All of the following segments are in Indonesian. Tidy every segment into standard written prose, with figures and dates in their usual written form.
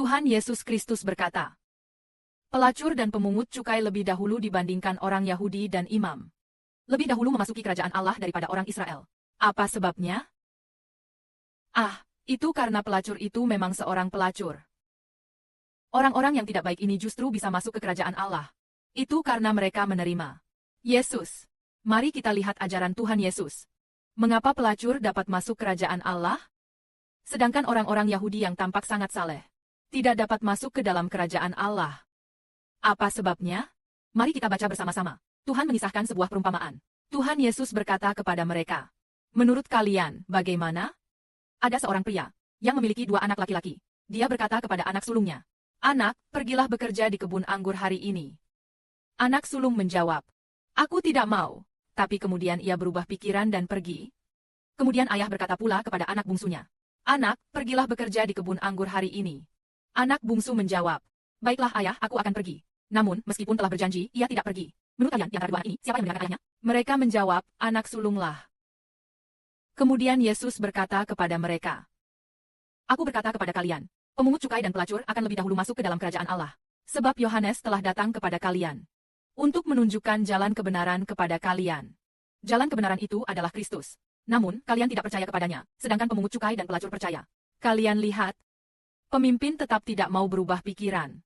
Tuhan Yesus Kristus berkata, pelacur dan pemungut cukai lebih dahulu dibandingkan orang Yahudi dan imam. Lebih dahulu memasuki kerajaan Allah daripada orang Israel. Apa sebabnya? Itu karena pelacur itu memang seorang pelacur. Orang-orang yang tidak baik ini justru bisa masuk ke kerajaan Allah. Itu karena mereka menerima Yesus. Mari kita lihat ajaran Tuhan Yesus. Mengapa pelacur dapat masuk kerajaan Allah? Sedangkan orang-orang Yahudi yang tampak sangat saleh tidak dapat masuk ke dalam kerajaan Allah. Apa sebabnya? Mari kita baca bersama-sama. Tuhan mengisahkan sebuah perumpamaan. Tuhan Yesus berkata kepada mereka, menurut kalian, bagaimana? Ada seorang pria yang memiliki 2 anak laki-laki. Dia berkata kepada anak sulungnya, anak, pergilah bekerja di kebun anggur hari ini. Anak sulung menjawab, aku tidak mau. Tapi kemudian ia berubah pikiran dan pergi. Kemudian ayah berkata pula kepada anak bungsunya, anak, pergilah bekerja di kebun anggur hari ini. Anak bungsu menjawab, baiklah ayah, aku akan pergi. Namun, meskipun telah berjanji, ia tidak pergi. Menurut kalian, di antara 2 anak ini, siapa yang mendengarkan ayahnya? Mereka menjawab, anak sulunglah. Kemudian Yesus berkata kepada mereka, aku berkata kepada kalian, pemungut cukai dan pelacur akan lebih dahulu masuk ke dalam kerajaan Allah. Sebab Yohanes telah datang kepada kalian untuk menunjukkan jalan kebenaran kepada kalian. Jalan kebenaran itu adalah Kristus. Namun, kalian tidak percaya kepadanya, sedangkan pemungut cukai dan pelacur percaya. Kalian lihat, pemimpin tetap tidak mau berubah pikiran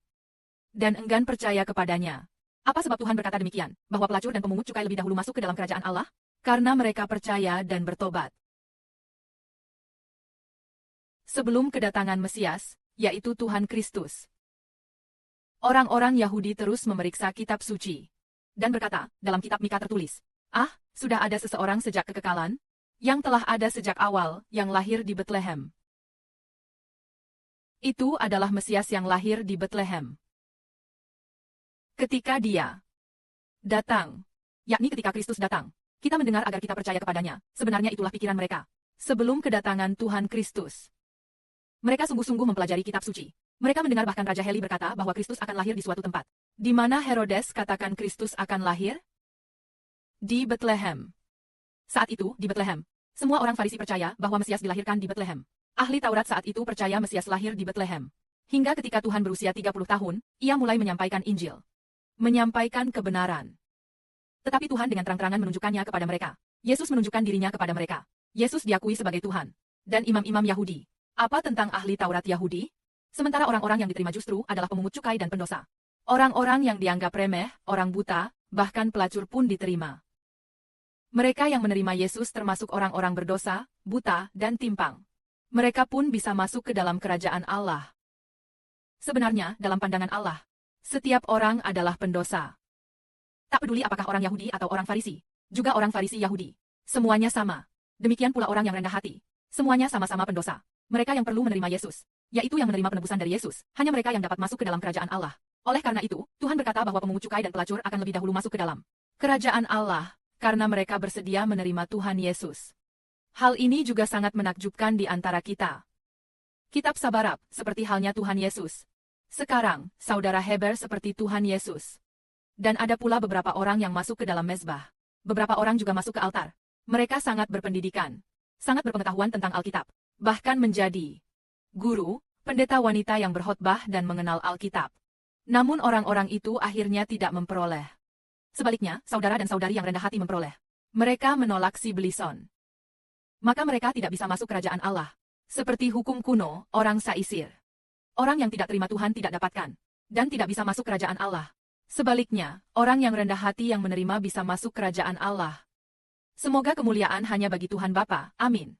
dan enggan percaya kepadanya. Apa sebab Tuhan berkata demikian, bahwa pelacur dan pemungut cukai lebih dahulu masuk ke dalam kerajaan Allah? Karena mereka percaya dan bertobat. Sebelum kedatangan Mesias, yaitu Tuhan Kristus, orang-orang Yahudi terus memeriksa kitab suci dan berkata, dalam kitab Mika tertulis, sudah ada seseorang sejak kekekalan, yang telah ada sejak awal, yang lahir di Betlehem. Itu adalah Mesias yang lahir di Betlehem. Ketika dia datang, yakni ketika Kristus datang, kita mendengar agar kita percaya kepadanya. Sebenarnya itulah pikiran mereka. Sebelum kedatangan Tuhan Kristus, mereka sungguh-sungguh mempelajari kitab suci. Mereka mendengar bahkan Raja Heli berkata bahwa Kristus akan lahir di suatu tempat. Di mana Herodes katakan Kristus akan lahir? Di Betlehem. Saat itu, di Betlehem, semua orang Farisi percaya bahwa Mesias dilahirkan di Betlehem. Ahli Taurat saat itu percaya Mesias lahir di Betlehem. Hingga ketika Tuhan berusia 30 tahun, ia mulai menyampaikan Injil. Menyampaikan kebenaran. Tetapi Tuhan dengan terang-terangan menunjukkannya kepada mereka. Yesus menunjukkan dirinya kepada mereka. Yesus diakui sebagai Tuhan. Dan imam-imam Yahudi. Apa tentang ahli Taurat Yahudi? Sementara orang-orang yang diterima justru adalah pemungut cukai dan pendosa. Orang-orang yang dianggap remeh, orang buta, bahkan pelacur pun diterima. Mereka yang menerima Yesus termasuk orang-orang berdosa, buta, dan timpang. Mereka pun bisa masuk ke dalam kerajaan Allah. Sebenarnya, dalam pandangan Allah, setiap orang adalah pendosa. Tak peduli apakah orang Yahudi atau orang Farisi, juga orang Farisi Yahudi. Semuanya sama. Demikian pula orang yang rendah hati. Semuanya sama-sama pendosa. Mereka yang perlu menerima Yesus, yaitu yang menerima penebusan dari Yesus, hanya mereka yang dapat masuk ke dalam kerajaan Allah. Oleh karena itu, Tuhan berkata bahwa pemungut cukai dan pelacur akan lebih dahulu masuk ke dalam kerajaan Allah, karena mereka bersedia menerima Tuhan Yesus. Hal ini juga sangat menakjubkan di antara kita. Kitab Sabarab, seperti halnya Tuhan Yesus. Sekarang, saudara Heber seperti Tuhan Yesus. Dan ada pula beberapa orang yang masuk ke dalam mezbah. Beberapa orang juga masuk ke altar. Mereka sangat berpendidikan, sangat berpengetahuan tentang Alkitab. Bahkan menjadi guru, pendeta wanita yang berkhotbah dan mengenal Alkitab. Namun orang-orang itu akhirnya tidak memperoleh. Sebaliknya, saudara dan saudari yang rendah hati memperoleh. Mereka menolak si Belison. Maka mereka tidak bisa masuk kerajaan Allah. Seperti hukum kuno, orang Saisir. Orang yang tidak terima Tuhan tidak dapatkan, dan tidak bisa masuk kerajaan Allah. Sebaliknya, orang yang rendah hati yang menerima bisa masuk kerajaan Allah. Semoga kemuliaan hanya bagi Tuhan Bapa. Amin.